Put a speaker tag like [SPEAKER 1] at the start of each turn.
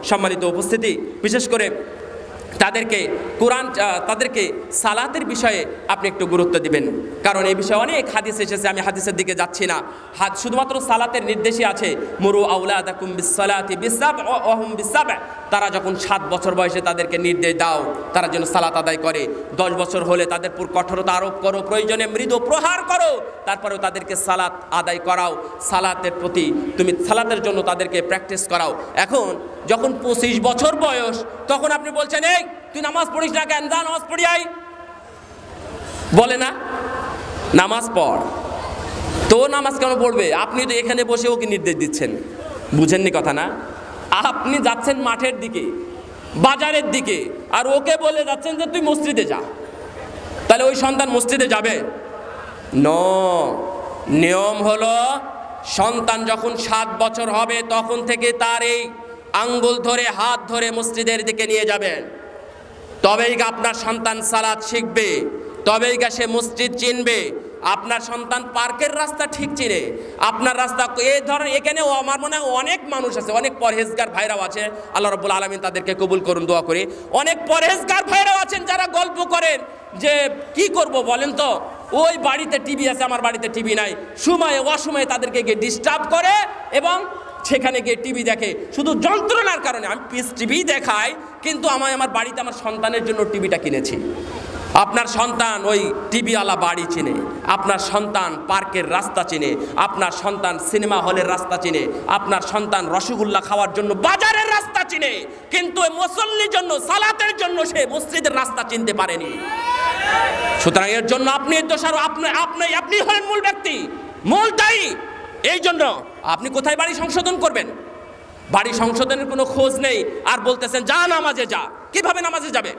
[SPEAKER 1] সম্মানিত উপস্থিতি, বিশেষ করে তাদেরকে কোরআন তাদেরকে সালাতের বিষয়ে আপনি একটু গুরুত্ব দিবেন, কারণ এই বিষয়ে অনেক হাদিস এসেছে। আমি হাদিসের দিকে যাচ্ছি না, শুধুমাত্র সালাতের নির্দেশই আছে, মুরু আওলাদাকুম বিসসালাতি বিসাবআ ওয়া হুম বিসাবআ। তারা যখন 7 বছর বয়সে তাদেরকে নির্দেশ দাও তারা যেন সালাত আদায় করে। 10 বছর হলে তাদের উপর কঠোরতা আরোপ করো, প্রয়োজনে মৃদু প্রহার করো, তারপরেও তাদেরকে সালাত আদায় করাও। সালাতের প্রতি তুমি সালাতের জন্য তাদেরকে প্র্যাকটিস করাও। এখন যখন 25 বছর বয়স, তখন আপনি বলছেন এই তুই নামাজ পড়িস না কেন, যা নামাজ পড়ি আয়, বলে না নামাজ পড়। তো নামাজ কেন পড়বে? আপনি তো এখানে বসে ওকে নির্দেশ দিচ্ছেন, বুঝেননি কথা না? আপনি যাচ্ছেন মাঠের দিকে, বাজারের দিকে, আর ওকে বলে যাচ্ছেন যে তুই মসজিদে যা। তাহলে ওই সন্তান মসজিদে যাবে? নিয়ম হলো সন্তান যখন 7 বছর হবে তখন থেকে তার এই আঙ্গুল ধরে হাত ধরে মসজিদের দিকে নিয়ে যাবেন। তবেই আপনার সন্তান সালাত শিখবে, তবেই সে মসজিদ চিনবে। আপনার সন্তান পার্কের রাস্তা ঠিক চিনে, আপনার রাস্তা এই ধরনের। এখানেও আমার মনে হয় অনেক মানুষ আছে, অনেক পরহেজগার ভাইরাও আছে, আল্লাহ রাব্বুল আলামিন তাদেরকে কবুল করুন, দোয়া করি। অনেক পরহেজগার ভাইরাও আছেন যারা গল্প করেন যে কি করব বলেন তো, ওই বাড়িতে টিভি আছে, আমার বাড়িতে টিভি নাই, সময়ে অসময়ে তাদেরকে গিয়ে ডিস্টার্ব করে এবং সেখানে গিয়ে টিভি দেখে শুধু যন্ত্রণার কারণে। আমি পিস টিভি দেখাই, কিন্তু আমার বাড়িতে আমার সন্তানের জন্য টিভিটা কিনেছি। আপনার সন্তান ওই টিভিওয়ালা বাড়ি চিনে, আপনার সন্তান পার্কের রাস্তা চিনে, আপনার সন্তান সিনেমা হলের রাস্তা চিনে, আপনার সন্তান রসগোল্লা খাওয়ার জন্য বাজারের রাস্তা চিনে, কিন্তু মুসল্লির জন্য সালাতের জন্য সে মসজিদের রাস্তা চিনতে পারেনি। সুতরাং এর জন্য আপনি দোষারো, আপনি হলেন মূল ব্যক্তি, মূল দায়ী। এই জন্য আপনি কোথায় বাড়ি সংশোধন করবেন? বাড়ি সংশোধনের কোনো খোঁজ নেই, আর বলতেছেন যা নামাজে যা। কিভাবে নামাজে যাবে?